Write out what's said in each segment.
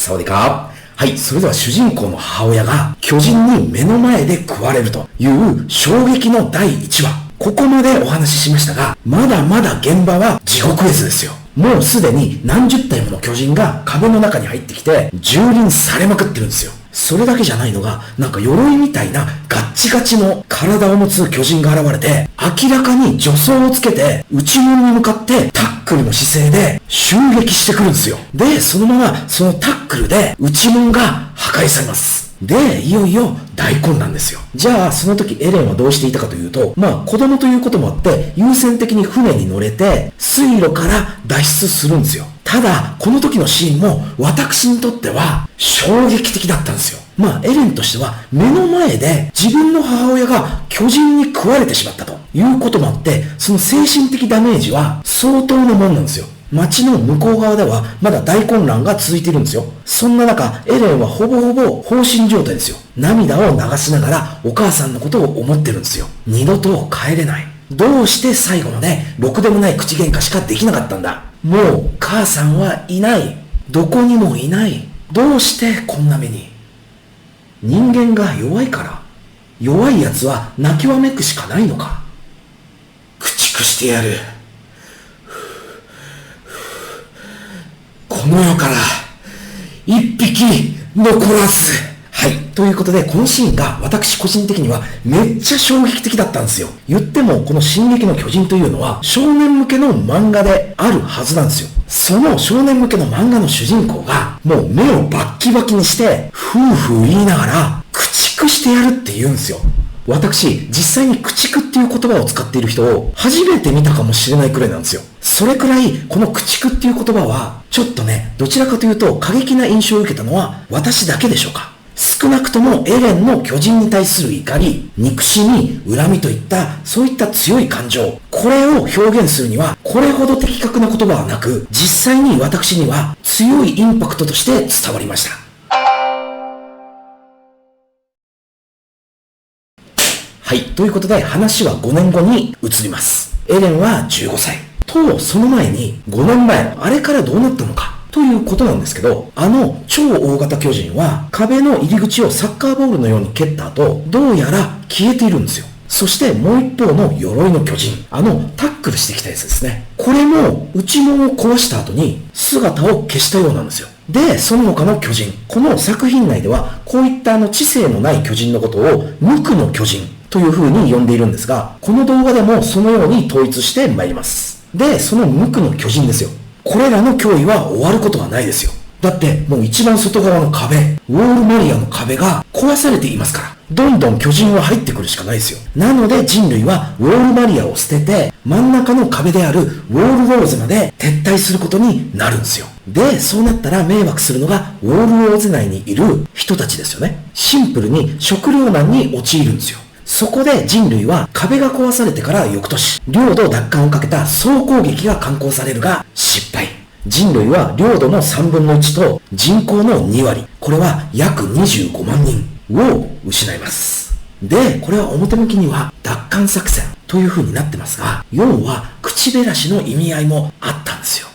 サワディカー。はい、それでは主人公の母親が巨人に目の前で食われるという衝撃の第1話。ここまでお話ししましたが、まだまだ現場は地獄絵図ですよ。もうすでに何十体もの巨人が壁の中に入ってきて蹂躙されまくってるんですよ。それだけじゃないのが、なんか鎧みたいなガッチガチの体を持つ巨人が現れて、明らかに助走をつけて内門に向かってタックルの姿勢で襲撃してくるんですよ。で、そのままそのタックルで内門が破壊されます。で、いよいよ大混乱ですよ。じゃあ、その時エレンはどうしていたかというと、子供ということもあって、優先的に船に乗れて、水路から脱出するんですよ。ただ、この時のシーンも、私にとっては、衝撃的だったんですよ。エレンとしては、目の前で自分の母親が巨人に食われてしまったということもあって、その精神的ダメージは相当なもんなんですよ。街の向こう側ではまだ大混乱が続いているんですよ。そんな中、エレンはほぼほぼ放心状態ですよ。涙を流しながらお母さんのことを思ってるんですよ。二度と帰れない。どうして最後までろくでもない口喧嘩しかできなかったんだ。もう母さんはいない。どこにもいない。どうしてこんな目に。人間が弱いから。弱い奴は泣きわめくしかないのか。駆逐してやる。この世から一匹残らず。はい。ということで、このシーンが私個人的にはめっちゃ衝撃的だったんですよ。言ってもこの進撃の巨人というのは少年向けの漫画であるはずなんですよ。その少年向けの漫画の主人公がもう目をバッキバキにして夫婦言いながら駆逐してやるって言うんですよ。私、実際に駆逐っていう言葉を使っている人を初めて見たかもしれないくらいなんですよ。それくらい、この駆逐っていう言葉は、ちょっとね、どちらかというと過激な印象を受けたのは私だけでしょうか。少なくともエレンの巨人に対する怒り、憎しみ、恨みといった、そういった強い感情、これを表現するには、これほど的確な言葉はなく、実際に私には強いインパクトとして伝わりました。はい。ということで、話は5年後に移ります。エレンは15歳。と、その前に、5年前、あれからどうなったのか、ということなんですけど、超大型巨人は、壁の入り口をサッカーボールのように蹴った後、どうやら消えているんですよ。そしてもう一方の鎧の巨人、タックルしてきたやつですね。これも、内門を壊した後に、姿を消したようなんですよ。で、その他の巨人。この作品内では、こういった知性のない巨人のことを、無垢の巨人という風に呼んでいるんですが、この動画でもそのように統一してまいります。で、その無垢の巨人ですよ。これらの脅威は終わることはないですよ。だって、もう一番外側の壁、ウォールマリアの壁が壊されていますから、どんどん巨人は入ってくるしかないですよ。なので人類はウォールマリアを捨てて、真ん中の壁であるウォールローゼまで撤退することになるんですよ。で、そうなったら迷惑するのがウォールローゼ内にいる人たちですよね。シンプルに食糧難に陥るんですよ。そこで人類は壁が壊されてから翌年、領土奪還をかけた総攻撃が敢行されるが失敗。人類は領土の3分の1と人口の2割、これは約25万人を失います。で、これは表向きには奪還作戦という風になってますが、要は口減らしの意味合いもあったんですよ。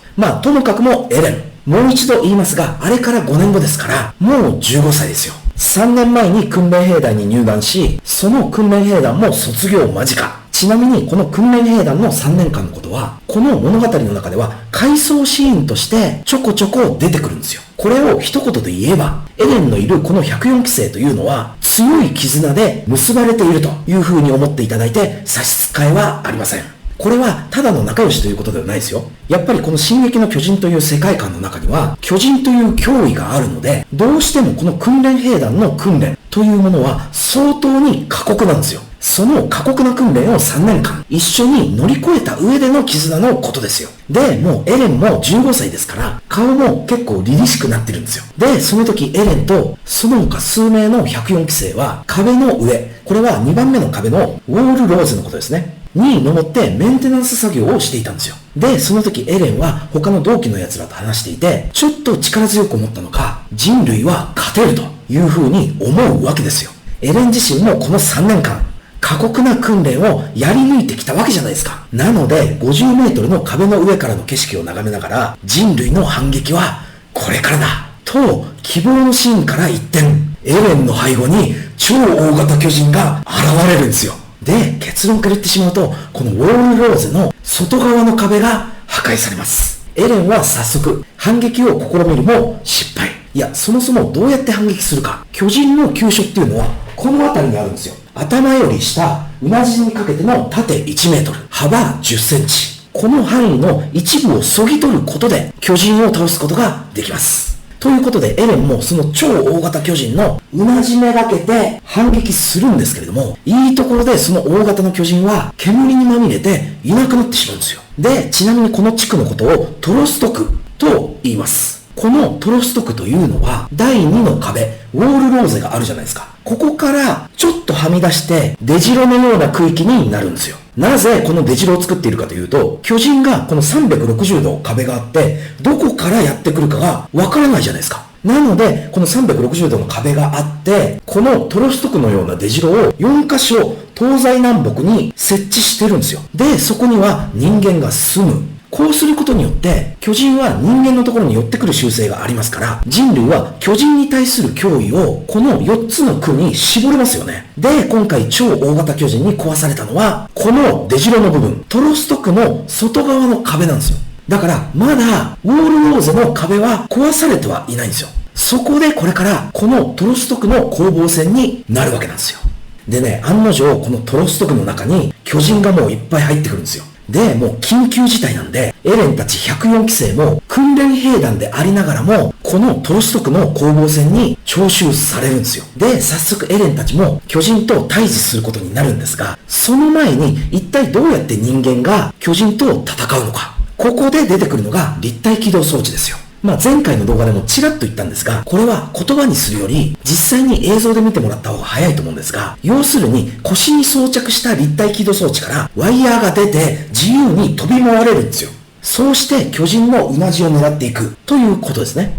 ともかくもエレン、もう一度言いますが、あれから5年後ですから、もう15歳ですよ。3年前に訓練兵団に入団し、その訓練兵団も卒業間近。ちなみにこの訓練兵団の3年間のことは、この物語の中では回想シーンとしてちょこちょこ出てくるんですよ。これを一言で言えば、エレンのいるこの104期生というのは強い絆で結ばれているという風に思っていただいて差し支えはありません。これはただの仲良しということではないですよ。やっぱりこの進撃の巨人という世界観の中には巨人という脅威があるので、どうしてもこの訓練兵団の訓練というものは相当に過酷なんですよ。その過酷な訓練を3年間一緒に乗り越えた上での絆のことですよ。で、もうエレンも15歳ですから、顔も結構凛々しくなってるんですよ。で、その時エレンとその他数名の104期生は壁の上、これは2番目の壁のウォールローズのことですね。に登ってメンテナンス作業をしていたんですよ。で、その時エレンは他の同期の奴らと話していて、ちょっと力強く思ったのか、人類は勝てるという風に思うわけですよ。エレン自身もこの3年間、過酷な訓練をやり抜いてきたわけじゃないですか。なので、50メートルの壁の上からの景色を眺めながら、人類の反撃はこれからだと、希望のシーンから一転、エレンの背後に超大型巨人が現れるんですよ。で、結論から言ってしまうと、このウォールローゼの外側の壁が破壊されます。エレンは早速、反撃を試みるも失敗。いや、そもそもどうやって反撃するか。巨人の急所っていうのは、この辺りにあるんですよ。頭より下、うなじにかけての縦1メートル、幅10センチ。この範囲の一部を削ぎ取ることで、巨人を倒すことができます。ということで、エレンもその超大型巨人のうなじめがけて反撃するんですけれども、いいところでその大型の巨人は煙にまみれていなくなってしまうんですよ。で、ちなみにこの地区のことをトロスト区と言います。このトロスト区というのは、第2の壁、ウォールローゼがあるじゃないですか。ここからちょっとはみ出して出城のような区域になるんですよ。なぜこの出城を作っているかというと、巨人がこの360度壁があって、どこからやってくるかがわからないじゃないですか。なので、この360度の壁があって、このトロスト区のような出城を4カ所東西南北に設置してるんですよ。で、そこには人間が住む。こうすることによって、巨人は人間のところに寄ってくる習性がありますから、人類は巨人に対する脅威をこの4つの区に絞れますよね。で、今回超大型巨人に壊されたのは、この出城の部分、トロスト区の外側の壁なんですよ。だから、まだ、ウォールローゼの壁は壊されてはいないんですよ。そこでこれから、このトロスト区の攻防戦になるわけなんですよ。でね、案の定、このトロスト区の中に巨人がもういっぱい入ってくるんですよ。で、もう緊急事態なんで、エレンたち104期生も訓練兵団でありながらも、このトロスト区の攻防戦に徴収されるんですよ。で、早速エレンたちも巨人と対峙することになるんですが、その前に一体どうやって人間が巨人と戦うのか。ここで出てくるのが立体起動装置ですよ。前回の動画でもちらっと言ったんですが、これは言葉にするより実際に映像で見てもらった方が早いと思うんですが、要するに腰に装着した立体起動装置からワイヤーが出て自由に飛び回れるんですよ。そうして巨人のうなじを狙っていくということですね。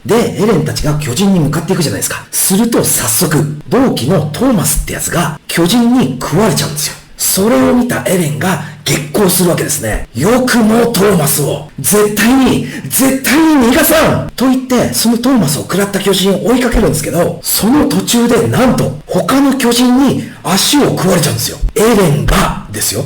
で、エレンたちが巨人に向かっていくじゃないですか。すると早速、同期のトーマスってやつが巨人に食われちゃうんですよ。それを見たエレンが激高するわけですね。よくもトーマスを絶対に逃がさんと言って、そのトーマスを食らった巨人を追いかけるんですけど、その途中でなんと他の巨人に足を食われちゃうんですよ。エレンがですよ。っ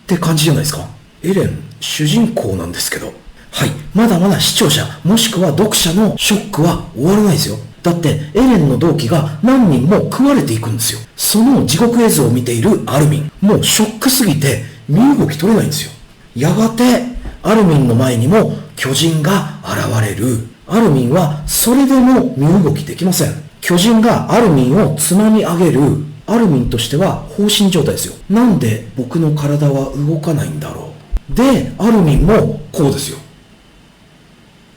て感じじゃないですか。エレン、主人公なんですけど。はい。まだまだ視聴者、もしくは読者のショックは終わらないですよ。だって、エレンの同期が何人も食われていくんですよ。その地獄絵図を見ているアルミン。もうショックすぎて、身動き取れないんですよ。やがて、アルミンの前にも巨人が現れる。アルミンはそれでも身動きできません。巨人がアルミンをつまみ上げる。アルミンとしては放心状態ですよ。なんで僕の体は動かないんだろう。で、アルミンもこうですよ。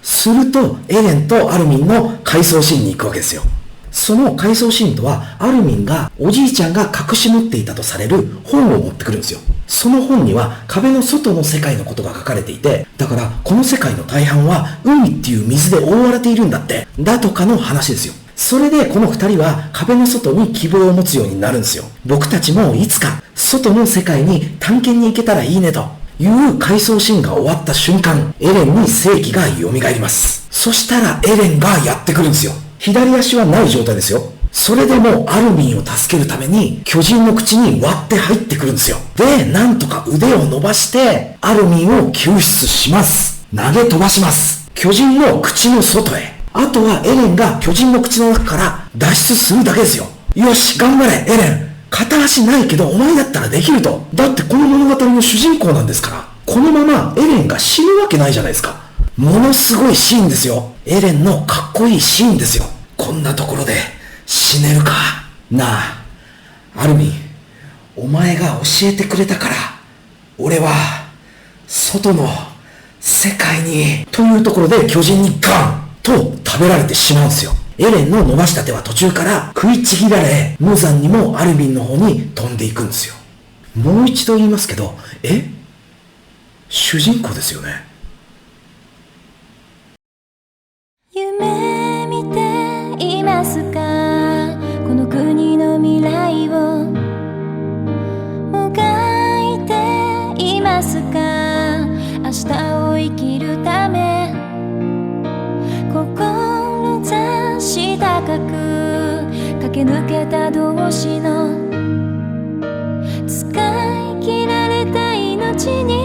すると、エレンとアルミンの回想シーンに行くわけですよ。その回想シーンとは、アルミンがおじいちゃんが隠し持っていたとされる本を持ってくるんですよ。その本には壁の外の世界のことが書かれていて、だからこの世界の大半は海っていう水で覆われているんだって、だとかの話ですよ。それでこの二人は壁の外に希望を持つようになるんですよ。僕たちもいつか外の世界に探検に行けたらいいねという回想シーンが終わった瞬間、エレンに正気が蘇ります。そしたらエレンがやってくるんですよ。左足はない状態ですよ。それでもアルミンを助けるために巨人の口に割って入ってくるんですよ。で、なんとか腕を伸ばしてアルミンを救出します。投げ飛ばします。巨人の口の外へ。あとはエレンが巨人の口の中から脱出するだけですよ。よし、頑張れ、エレン。片足ないけどお前だったらできると。だってこの物語の主人公なんですから。このままエレンが死ぬわけないじゃないですか。ものすごいシーンですよ。エレンのかっこいいシーンですよ。こんなところで死ねるか。なあ、アルミン、お前が教えてくれたから、俺は外の世界に、というところで巨人にガンと食べられてしまうんですよ。エレンの伸ばした手は途中から食いちぎられ、無残にもアルミンの方に飛んでいくんですよ。もう一度言いますけど、主人公ですよね。夢見ていますか、この国の未来をもがいていますか。抜けた同士の使い切られた命に